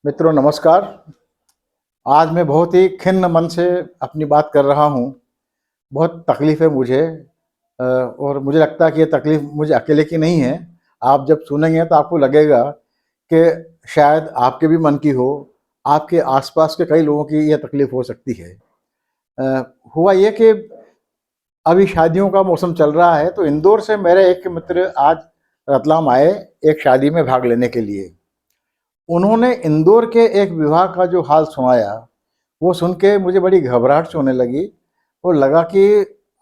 मित्रों नमस्कार। आज मैं बहुत ही खिन्न मन से अपनी बात कर रहा हूँ। बहुत तकलीफ़ है मुझे और मुझे लगता है कि ये तकलीफ़ मुझे अकेले की नहीं है। आप जब सुनेंगे तो आपको लगेगा कि शायद आपके भी मन की हो, आपके आसपास के कई लोगों की ये तकलीफ़ हो सकती है। हुआ ये कि अभी शादियों का मौसम चल रहा है, तो इंदौर से मेरे एक मित्र आज रतलाम आए एक शादी में भाग लेने के लिए। उन्होंने इंदौर के एक विवाह का जो हाल सुनाया, वो सुन के मुझे बड़ी घबराहट सी होने लगी और लगा कि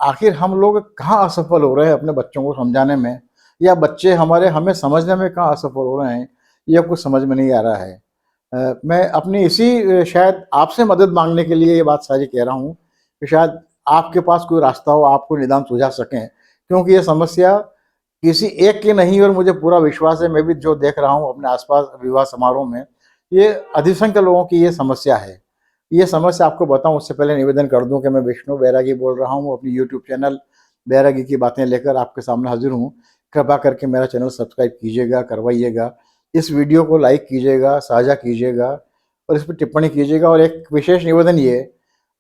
आखिर हम लोग कहाँ असफल हो रहे हैं अपने बच्चों को समझाने में, या बच्चे हमारे हमें समझने में कहाँ असफल हो रहे हैं, ये कुछ समझ में नहीं आ रहा है। मैं अपनी इसी शायद आपसे मदद मांगने के लिए ये बात सारी कह रहा हूँ कि शायद आपके पास कोई रास्ता हो, आप कोई निदान सुझा सकें, क्योंकि ये समस्या किसी एक की नहीं और मुझे पूरा विश्वास है, मैं भी जो देख रहा हूँ अपने आसपास विवाह समारोह में, ये अधिसंख्य लोगों की ये समस्या है। ये समस्या आपको बताऊं उससे पहले निवेदन कर दूं कि मैं विष्णु बैरागी बोल रहा हूं, अपनी यूट्यूब चैनल बैरागी की बातें लेकर आपके सामने हाजिर हूं। कृपा करके मेरा चैनल सब्सक्राइब कीजिएगा, करवाइएगा, इस वीडियो को लाइक कीजिएगा, साझा कीजिएगा और इस पर टिप्पणी कीजिएगा। और एक विशेष निवेदन, ये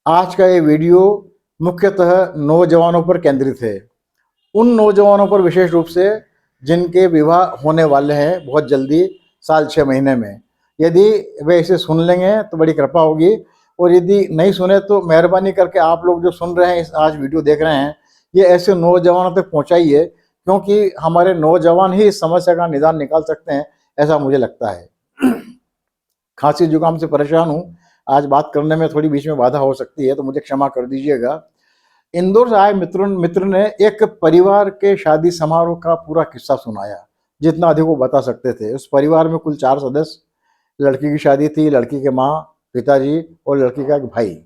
आज का ये वीडियो मुख्यतः नौजवानों पर केंद्रित है, उन नौजवानों पर विशेष रूप से जिनके विवाह होने वाले हैं बहुत जल्दी, साल 6 महीने में। यदि वे इसे सुन लेंगे तो बड़ी कृपा होगी, और यदि नहीं सुने तो मेहरबानी करके आप लोग जो सुन रहे हैं, इस आज वीडियो देख रहे हैं, ये ऐसे नौजवानों तक पहुंचाइए, क्योंकि हमारे नौजवान ही इस समस्या का निदान निकाल सकते हैं, ऐसा मुझे लगता है। खांसी जुकाम से परेशान हूँ, आज बात करने में थोड़ी बीच में बाधा हो सकती है, तो मुझे क्षमा कर दीजिएगा। इंदौर से आए मित्र ने एक परिवार के शादी समारोह का पूरा किस्सा सुनाया, जितना अधिक वो बता सकते थे। उस परिवार में कुल 4 सदस्य, लड़की की शादी थी, लड़की के माँ, पिताजी और लड़की का एक भाई।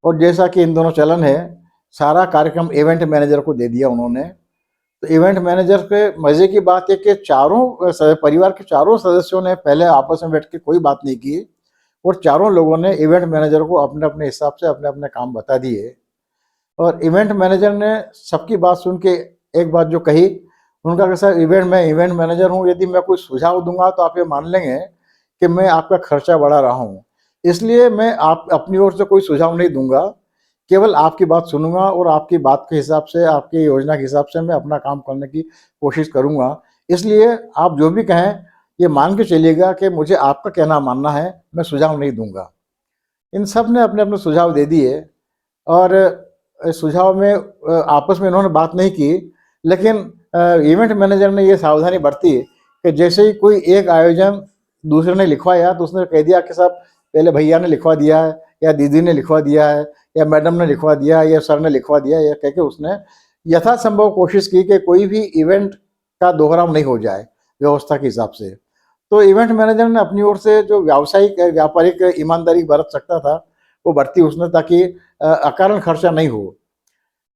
और जैसा कि इन दोनों चलन है, सारा कार्यक्रम इवेंट मैनेजर को दे दिया उन्होंने। तो इवेंट मैनेजर के मजे की बात है कि परिवार के चारों सदस्यों ने पहले आपस में बैठ के कोई बात नहीं की, और चारों लोगों ने इवेंट मैनेजर को अपने अपने हिसाब से अपने अपने काम बता दिए। और इवेंट मैनेजर ने सबकी बात सुन के एक बात जो कही, उनका कि सर मैं इवेंट मैनेजर हूँ, यदि मैं कोई सुझाव दूंगा तो आप ये मान लेंगे कि मैं आपका खर्चा बढ़ा रहा हूँ, इसलिए मैं आप अपनी ओर से कोई सुझाव नहीं दूंगा, केवल आपकी बात सुनूंगा और आपकी बात के हिसाब से, आपकी योजना के हिसाब से मैं अपना काम करने की कोशिश करूंगा। इसलिए आप जो भी कहें ये मान के चलिएगा कि मुझे आपका कहना मानना है, मैं सुझाव नहीं दूंगा। इन सब ने अपने अपने सुझाव दे दिए, और सुझाव में आपस में इन्होंने बात नहीं की, लेकिन इवेंट मैनेजर ने ये सावधानी बरती कि जैसे ही कोई एक आयोजन दूसरे ने लिखवाया तो उसने कह दिया कि साहब पहले भैया ने लिखवा दिया है, या दीदी ने लिखवा दिया है, या मैडम ने लिखवा दिया है, या सर ने लिखवा दिया है, या कह के उसने यथासंभव कोशिश की कि कोई भी इवेंट का दोहराव नहीं हो जाए व्यवस्था के हिसाब से। तो इवेंट मैनेजर ने अपनी ओर से जो व्यावसायिक व्यापारिक ईमानदारी बरत सकता था वो बरती उसने, ताकि अकारण खर्चा नहीं हो।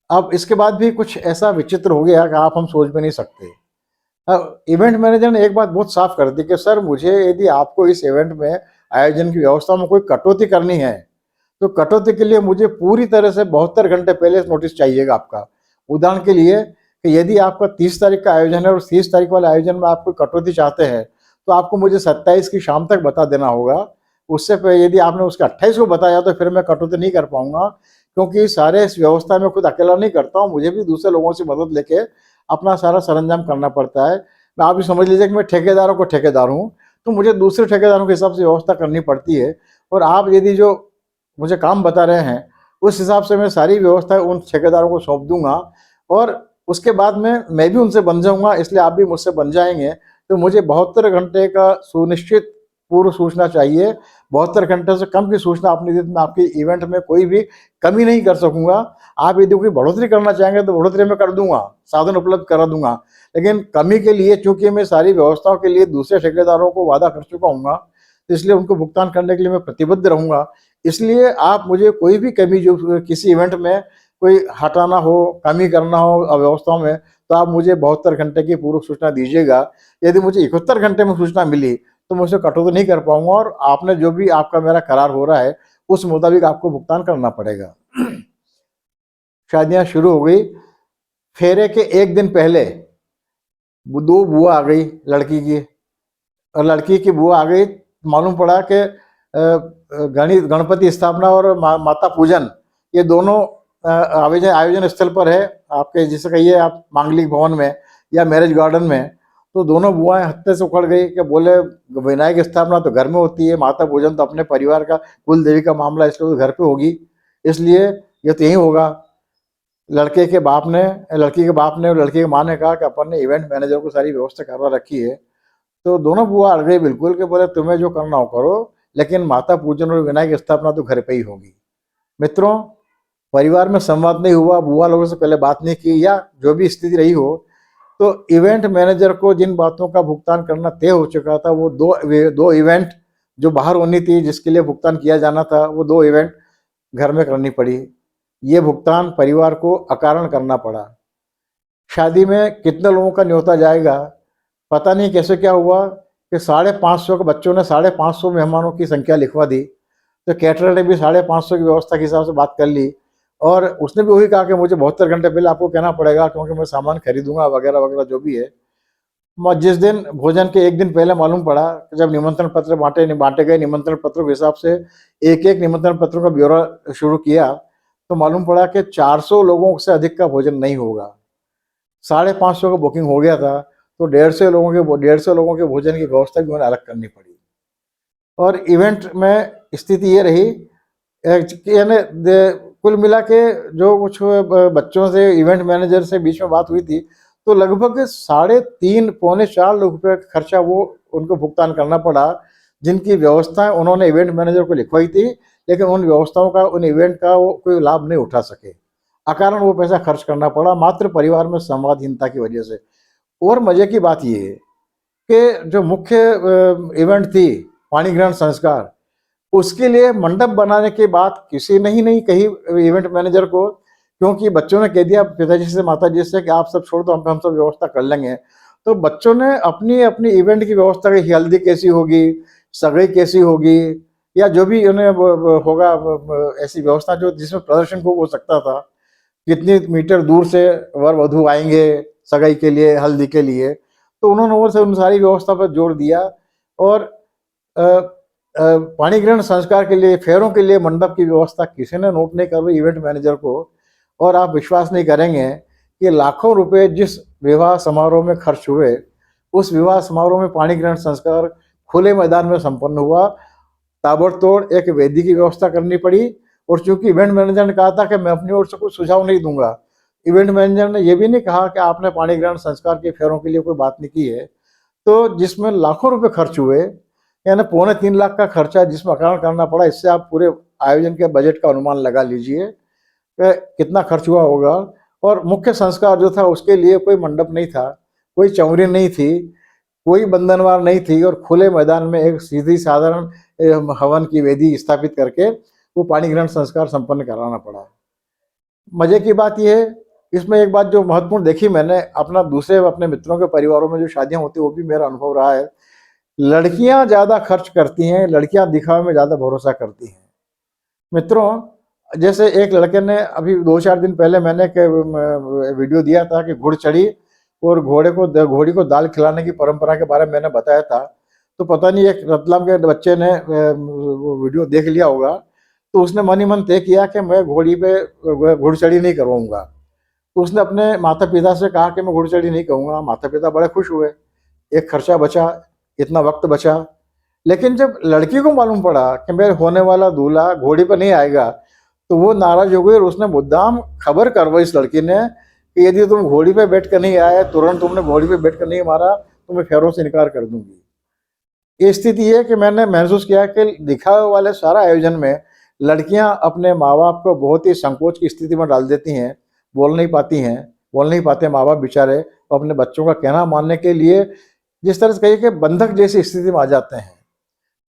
अब इसके बाद भी कुछ ऐसा विचित्र हो गया कि आप हम सोच भी नहीं सकते। इवेंट मैनेजर ने एक बात बहुत साफ कर दी कि सर मुझे यदि आपको इस इवेंट में आयोजन की व्यवस्था में कोई कटौती करनी है, तो कटौती के लिए मुझे पूरी तरह से 72 घंटे पहले नोटिस चाहिएगा आपका। उदाहरण के लिए कि यदि आपका 30 तारीख का आयोजन है और 30 तारीख वाले आयोजन में आप कोई कटौती चाहते हैं, तो आपको मुझे 27 की शाम तक बता देना होगा। उससे पहले यदि आपने उसके 28 को बताया तो फिर मैं कटौती नहीं कर पाऊंगा, क्योंकि सारे इस व्यवस्था में खुद अकेला नहीं करता हूँ, मुझे भी दूसरे लोगों से मदद लेके अपना सारा सरंजाम करना पड़ता है। मैं आप भी समझ लीजिए कि मैं ठेकेदारों को ठेकेदार हूँ, तो मुझे दूसरे ठेकेदारों के हिसाब से व्यवस्था करनी पड़ती है। और आप यदि जो मुझे काम बता रहे हैं उस हिसाब से मैं सारी व्यवस्था उन ठेकेदारों को सौंप दूंगा, और उसके बाद में मैं भी उनसे बन जाऊंगा, इसलिए आप भी मुझसे बन जाएंगे। तो मुझे 72 घंटे का सुनिश्चित पूर्व सूचना चाहिए। 72 घंटे से कम की सूचना आपने दी तो मैं आपके इवेंट में कोई भी कमी नहीं कर सकूंगा। आप यदि कोई बढ़ोतरी करना चाहेंगे तो बढ़ोतरी मैं कर दूंगा, साधन उपलब्ध करा दूंगा, लेकिन कमी के लिए चूंकि मैं सारी व्यवस्थाओं के लिए दूसरे ठेकेदारों को वादा कर चुका हूँ, तो इसलिए उनको भुगतान करने के लिए मैं प्रतिबद्ध रहूंगा। इसलिए आप मुझे कोई भी कमी जो किसी इवेंट में कोई हटाना हो, कमी करना हो अव्यवस्थाओं में, तो आप मुझे 72 घंटे की पूर्व सूचना दीजिएगा। यदि मुझे 71 घंटे में सूचना मिली तो मैं उसे कटौती नहीं कर पाऊंगा, और आपने जो भी आपका मेरा करार हो रहा है उस मुताबिक आपको भुगतान करना पड़ेगा। शादियां शुरू हो गई। फेरे के एक दिन पहले 2 बुआ आ गई लड़की की, और लड़की की बुआ आ गई मालूम पड़ा कि गणपति स्थापना और माता पूजन ये दोनों आयोजन आयोजन स्थल पर है, आपके जिसे कहिए आप मांगलिक भवन में या मैरिज गार्डन में। तो दोनों बुआएं हत्थे से उखड़ गई कि बोले विनायक स्थापना तो घर में होती है, माता पूजन तो अपने परिवार का कुल देवी का मामला, इसलिए तो घर पे होगी, इसलिए ये तो यही होगा। लड़की के बाप ने और लड़की की माँ ने कहा कि अपन ने इवेंट मैनेजर को सारी व्यवस्था करवा रखी है। तो दोनों बुआ अड़ गई बिल्कुल कि बोले तुम्हें जो करना हो करो, लेकिन माता पूजन और विनायक स्थापना तो घर पे ही होगी। मित्रों, परिवार में संवाद नहीं हुआ, बुआ लोगों से पहले बात नहीं की, या जो भी स्थिति रही हो, तो इवेंट मैनेजर को जिन बातों का भुगतान करना तय हो चुका था, वो दो इवेंट जो बाहर होनी थी, जिसके लिए भुगतान किया जाना था, वो 2 इवेंट घर में करनी पड़ी। ये भुगतान परिवार को अकारण करना पड़ा। शादी में कितने लोगों का न्योता जाएगा, पता नहीं कैसे क्या हुआ कि 550 के बच्चों ने 550 मेहमानों की संख्या लिखवा दी। तो कैटरर ने भी 550 की व्यवस्था के हिसाब से बात कर ली, और उसने भी वही कहा कि मुझे 72 घंटे पहले आपको कहना पड़ेगा, क्योंकि मैं सामान खरीदूंगा वगैरह वगैरह जो भी है। जिस दिन भोजन के एक दिन पहले मालूम पड़ा कि जब निमंत्रण पत्र बांटे गए, निमंत्रण पत्रों के हिसाब से एक एक निमंत्रण पत्रों का ब्यौरा शुरू किया, तो मालूम पड़ा कि 400 लोगों से अधिक का भोजन नहीं होगा। 550 का बुकिंग हो गया था, तो 150 लोगों के भोजन की व्यवस्था भी उन्हें अलग करनी पड़ी। और इवेंट में स्थिति ये रही कि यानी कुल मिला के जो कुछ बच्चों से इवेंट मैनेजर से बीच में बात हुई थी, तो लगभग 3.5-4 लाख रुपये का खर्चा वो उनको भुगतान करना पड़ा, जिनकी व्यवस्थाएं उन्होंने इवेंट मैनेजर को लिखवाई थी, लेकिन उन व्यवस्थाओं का, उन इवेंट का वो कोई लाभ नहीं उठा सके। अकारण वो पैसा खर्च करना पड़ा, मात्र परिवार में संवादहीनता की वजह से। और मजे की बात ये है कि जो मुख्य इवेंट थी पाणी ग्रहण संस्कार, उसके लिए मंडप बनाने की बात किसी ने ही नहीं कही इवेंट मैनेजर को, क्योंकि बच्चों ने कह दिया पिताजी से माताजी से कि आप सब छोड़ दो, हम सब व्यवस्था कर लेंगे। तो बच्चों ने अपनी अपनी इवेंट की व्यवस्था की, हल्दी कैसी होगी, सगाई कैसी होगी, या जो भी उन्हें होगा ऐसी व्यवस्था जो जिसमें प्रदर्शन को हो सकता था, कितनी मीटर दूर से वर वधू आएंगे सगाई के लिए, हल्दी के लिए, तो उन्होंने और से उन सारी व्यवस्था पर जोर दिया। और पाणी ग्रहण संस्कार के लिए, फेरों के लिए मंडप की व्यवस्था किसी ने नोट नहीं कर रही इवेंट मैनेजर को। और आप विश्वास नहीं करेंगे कि लाखों रुपए जिस विवाह समारोह में खर्च हुए, उस विवाह समारोह में पाणी ग्रहण संस्कार खुले मैदान में संपन्न हुआ। ताबड़तोड़ एक वेदी की व्यवस्था करनी पड़ी, और चूंकि इवेंट मैनेजर ने कहा था कि मैं अपनी ओर से कुछ सुझाव नहीं दूंगा, इवेंट मैनेजर ने यह भी नहीं कहा कि आपने पाणी ग्रहण संस्कार के फेरों के लिए कोई बात नहीं की है। तो जिसमें लाखों रुपए खर्च हुए, यानी 2.25 लाख का खर्चा जिसमें अकारण करना पड़ा, इससे आप पूरे आयोजन के बजट का अनुमान लगा लीजिए कि कितना खर्च हुआ होगा। और मुख्य संस्कार जो था उसके लिए कोई मंडप नहीं था, कोई चौरी नहीं थी, कोई बंधनवार नहीं थी, और खुले मैदान में एक सीधी साधारण हवन की वेदी स्थापित करके वो पाणी ग्रहण संस्कार संपन्न कराना पड़ा। मजे की बात यह है, इसमें एक बात जो महत्वपूर्ण देखी मैंने, अपने मित्रों के परिवारों में जो शादियां होती है, वो भी मेरा अनुभव रहा है, लड़कियां ज्यादा खर्च करती हैं, लड़कियां दिखावे में ज्यादा भरोसा करती हैं। मित्रों, जैसे एक लड़के ने अभी 2-4 दिन पहले मैंने एक वीडियो दिया था कि घुड़चढ़ी और घोड़ी को दाल खिलाने की परंपरा के बारे में मैंने बताया था। तो पता नहीं एक रतलाम के बच्चे ने वो वीडियो देख लिया होगा, तो उसने मन ही मन तय किया कि मैं घोड़ी पे घुड़चढ़ी नहीं करवाऊंगा। तो उसने अपने माता पिता से कहा कि मैं घुड़चढ़ी नहीं करूँगा। माता पिता बड़े खुश हुए, एक खर्चा बचा, इतना वक्त बचा। लेकिन जब लड़की को मालूम पड़ा कि मेरे होने वाला दूल्हा घोड़ी पर नहीं आएगा, तो वो नाराज हो गई, और उसने मुद्दाम खबर करवाई इस लड़की ने कि यदि तुम घोड़ी पे बैठ कर नहीं आए, तुरंत तुमने घोड़ी पे बैठ कर नहीं मारा, तो मैं फेरों से इनकार कर दूंगी। ये स्थिति है कि मैंने महसूस किया कि दिखावे वाले सारा आयोजन में लड़कियां अपने माँ बाप को बहुत ही संकोच की स्थिति में डाल देती हैं, बोल नहीं पाते माँ बाप बेचारे, तो अपने बच्चों का कहना मानने के लिए जिस तरह से कहिए कि बंधक जैसी स्थिति में आ जाते हैं।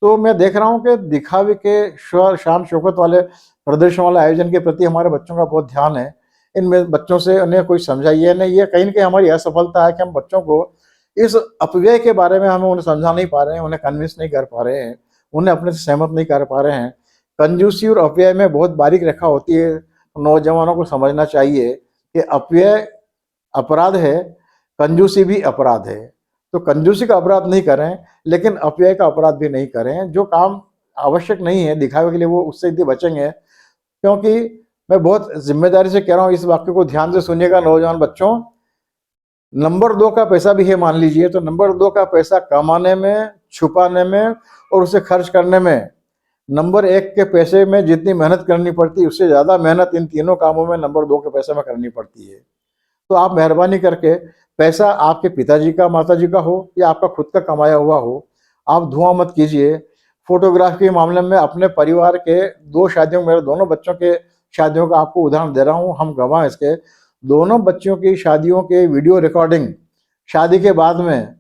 तो मैं देख रहा हूँ कि दिखावे के शान शौकत वाले प्रदर्शन वाले आयोजन के प्रति हमारे बच्चों का बहुत ध्यान है। इनमें बच्चों से उन्हें कोई समझाइए नहीं, ये कहीं ना कहीं हमारी असफलता है कि हम बच्चों को इस अपव्यय के बारे में हमें उन्हें समझा नहीं पा रहे हैं, उन्हें कन्विंस नहीं कर पा रहे हैं, उन्हें अपने से सहमत नहीं कर पा रहे हैं। कंजूसी और अपव्यय में बहुत बारीक रेखा होती है। नौजवानों को समझना चाहिए कि अपव्यय अपराध है, कंजूसी भी अपराध है। तो कंजूसी का अपराध नहीं करें, लेकिन अपव्यय का अपराध भी नहीं करें। जो काम आवश्यक नहीं है दिखावे के लिए, वो उससे यदि बचेंगे, क्योंकि मैं बहुत जिम्मेदारी से कह रहा हूँ, इस वाक्य को ध्यान से सुनिएगा नौजवान बच्चों। नंबर 2 का पैसा भी है मान लीजिए, तो नंबर 2 का पैसा कमाने में, छुपाने में और उसे खर्च करने में नंबर 1 के पैसे में जितनी मेहनत करनी पड़ती है, उससे ज़्यादा मेहनत इन तीनों कामों में नंबर 2 के पैसे में करनी पड़ती है। तो आप मेहरबानी करके, पैसा आपके पिताजी का, माताजी का हो या आपका खुद का कमाया हुआ हो, आप धुआं मत कीजिए। फोटोग्राफी के मामले में अपने परिवार के 2 शादियों, मेरे दोनों बच्चों के शादियों का आपको उदाहरण दे रहा हूँ, हम गवाह इसके। दोनों बच्चों की शादियों के वीडियो रिकॉर्डिंग शादी के बाद में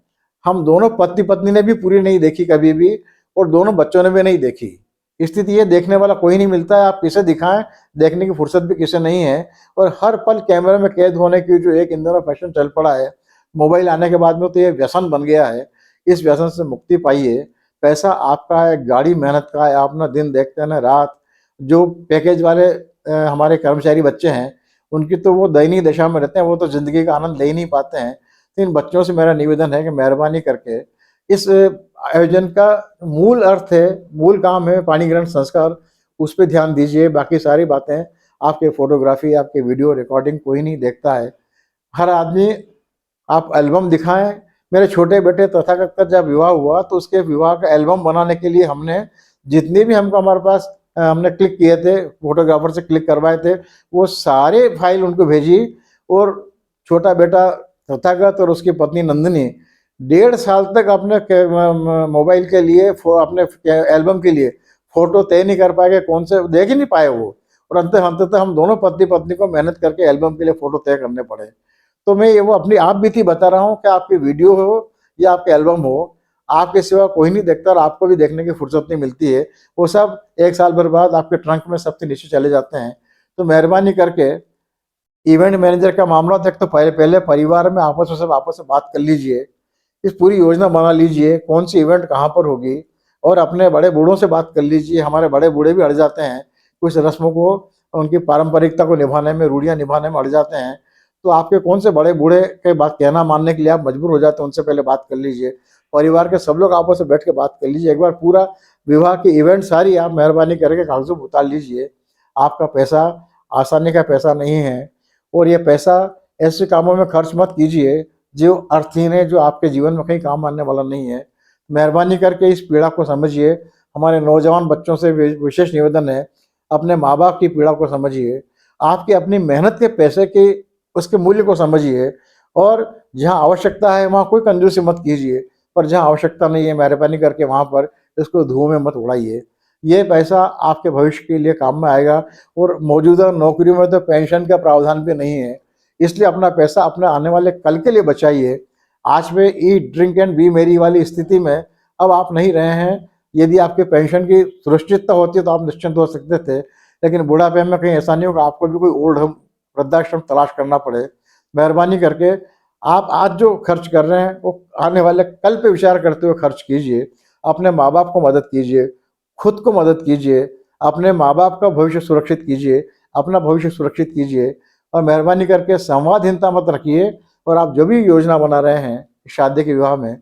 हम दोनों पति पत्नी ने भी पूरी नहीं देखी कभी भी, और दोनों बच्चों ने भी नहीं देखी। स्थिति ये देखने वाला कोई नहीं मिलता है, आप किसे दिखाएं, देखने की फुर्सत भी किसे नहीं है। और हर पल कैमरे में कैद होने की जो एक इन दिनों फैशन चल पड़ा है, मोबाइल आने के बाद में, तो ये व्यसन बन गया है। इस व्यसन से मुक्ति पाइए। पैसा आपका है, गाड़ी मेहनत का है, आप ना दिन देखते हैं ना रात। जो पैकेज वाले हमारे कर्मचारी बच्चे हैं, उनकी तो वो दयनीय दशा में रहते हैं, वो तो ज़िंदगी का आनंद ले ही नहीं पाते हैं। तो इन बच्चों से मेरा निवेदन है कि मेहरबानी करके इस आयोजन का मूल अर्थ है, मूल काम है पाणी ग्रहण संस्कार, उस पे ध्यान दीजिए। बाकी सारी बातें, आपके फोटोग्राफी, आपके वीडियो रिकॉर्डिंग कोई नहीं देखता है। हर आदमी, आप एल्बम दिखाएं। मेरे छोटे बेटे तथागत का जब विवाह हुआ, तो उसके विवाह का एल्बम बनाने के लिए हमने जितने भी हमको हमारे पास हमने क्लिक किए थे, फोटोग्राफर से क्लिक करवाए थे, वो सारे फाइल उनको भेजी। और छोटा बेटा तथागत और उसकी पत्नी नंदिनी 1.5 साल तक अपने मोबाइल के लिए, अपने एल्बम के लिए फोटो तय नहीं कर पाए, कौन से देख ही नहीं पाए वो। और अंततः हम दोनों पति पत्नी को मेहनत करके एल्बम के लिए फोटो तय करने पड़े। तो मैं ये वो अपनी आप बीती बता रहा हूँ कि आपकी वीडियो हो या आपके एल्बम हो, आपके सिवा कोई नहीं देखता और आपको भी देखने की फुर्सत नहीं मिलती है। वो सब 1 साल भर बाद आपके ट्रंक में सबसे नीचे चले जाते हैं। तो मेहरबानी करके, इवेंट मैनेजर का मामला तक तो पहले परिवार में आपस में बात कर लीजिए। इस पूरी योजना बना लीजिए, कौन सी इवेंट कहाँ पर होगी, और अपने बड़े बूढ़ों से बात कर लीजिए। हमारे बड़े बूढ़े भी अड़ जाते हैं कुछ रस्मों को, उनकी पारंपरिकता को निभाने में, रूढ़ियाँ निभाने में अड़ जाते हैं। तो आपके कौन से बड़े बूढ़े के बात कहना मानने के लिए आप मजबूर हो जाते हैं, उनसे पहले बात कर लीजिए। परिवार के सब लोग आपस में बैठ के बात कर लीजिए। एक बार पूरा विवाह की इवेंट सारी आप मेहरबानी करके कागजों पर उतार लीजिए। आपका पैसा आसानी का पैसा नहीं है, और ये पैसा ऐसे कामों में खर्च मत कीजिए जो अर्थहीन है, जो आपके जीवन में कहीं काम आने वाला नहीं है। मेहरबानी करके इस पीड़ा को समझिए। हमारे नौजवान बच्चों से विशेष निवेदन है, अपने माँ बाप की पीड़ा को समझिए, आपकी अपनी मेहनत के पैसे के उसके मूल्य को समझिए। और जहाँ आवश्यकता है वहाँ कोई कंजूसी मत कीजिए, पर जहाँ आवश्यकता नहीं है, मेहरबानी करके वहाँ पर इसको धुएं में मत उड़ाइए। ये पैसा आपके भविष्य के लिए काम में आएगा। और मौजूदा नौकरियों में तो पेंशन का प्रावधान भी नहीं है, इसलिए अपना पैसा अपने आने वाले कल के लिए बचाइए। आज में ईट ड्रिंक एंड बी मेरी वाली स्थिति में अब आप नहीं रहे हैं। यदि आपके पेंशन की सुरक्षितता होती है तो आप निश्चिंत हो सकते थे, लेकिन बुढ़ापे में कहीं ऐसा नहीं होगा आपको भी कोई ओल्ड होम, वृद्धाश्रम तलाश करना पड़े। मेहरबानी करके आप आज जो खर्च कर रहे हैं वो आने वाले कल पे विचार करते हुए खर्च कीजिए। अपने माँ बाप को मदद कीजिए, खुद को मदद कीजिए, अपने माँ बाप का भविष्य सुरक्षित कीजिए, अपना भविष्य सुरक्षित कीजिए। और मेहरबानी करके संवादहीनता मत रखिए। और आप जो भी योजना बना रहे हैं शादी के विवाह में,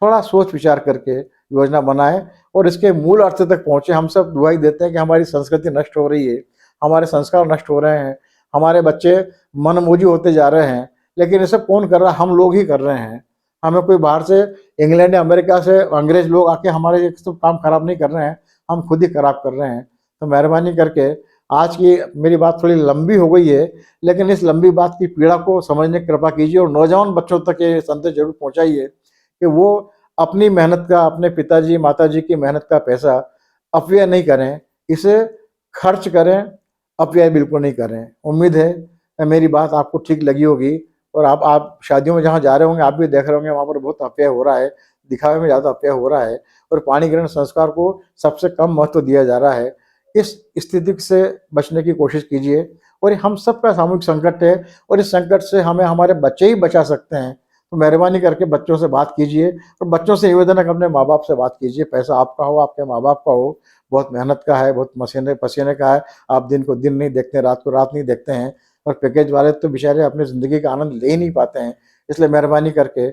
थोड़ा सोच विचार करके योजना बनाएं और इसके मूल अर्थ तक पहुँचे। हम सब दुआई देते हैं कि हमारी संस्कृति नष्ट हो रही है, हमारे संस्कार नष्ट हो रहे हैं, हमारे बच्चे मनमोजी होते जा रहे हैं, लेकिन ये सब कौन कर रहा है? हम लोग ही कर रहे हैं। हमें कोई बाहर से, इंग्लैंड या अमेरिका से अंग्रेज लोग आके हमारे ये सब काम खराब नहीं कर रहे हैं, हम खुद ही खराब कर रहे हैं। तो मेहरबानी करके, आज की मेरी बात थोड़ी लंबी हो गई है, लेकिन इस लंबी बात की पीड़ा को समझने की कृपा कीजिए और नौजवान बच्चों तक ये संदेश जरूर पहुंचाइए कि वो अपनी मेहनत का, अपने पिताजी माताजी की मेहनत का पैसा अपव्यय नहीं करें, इसे खर्च करें, अपव्यय बिल्कुल नहीं करें। उम्मीद है मेरी बात आपको ठीक लगी होगी। और आप शादियों में जहाँ जा रहे होंगे, आप भी देख रहे होंगे वहाँ पर बहुत अपव्यय हो रहा है, दिखावे में ज़्यादा अपव्यय हो रहा है, और पाणी ग्रहण संस्कार को सबसे कम महत्व दिया जा रहा है। इस स्थिति से बचने की कोशिश कीजिए। और हम सबका सामूहिक संकट है, और इस संकट से हमें हमारे बच्चे ही बचा सकते हैं। तो मेहरबानी करके बच्चों से बात कीजिए, और बच्चों से निवेदन है कि अपने माँ बाप से बात कीजिए। पैसा आपका हो, आपके माँ बाप का हो, बहुत मेहनत का है, बहुत मसीने पसीने का है। आप दिन को दिन नहीं देखते, रात को रात नहीं देखते हैं, और पैकेज वाले तो बेचारे अपनी ज़िंदगी का आनंद ले ही नहीं पाते हैं। इसलिए मेहरबानी करके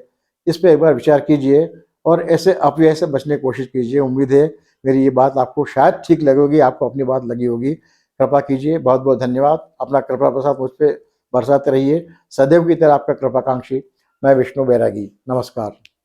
इस पे एक बार विचार कीजिए और ऐसे अपव्यय से बचने की कोशिश कीजिए। उम्मीद है मेरी ये बात आपको शायद ठीक लगी होगी, आपको अपनी बात लगी होगी। कृपा कीजिए। बहुत बहुत धन्यवाद। अपना कृपा प्रसाद मुझ पे बरसाते रहिए। सदैव की तरह आपका कृपाकांक्षी मैं विष्णु बैरागी। नमस्कार।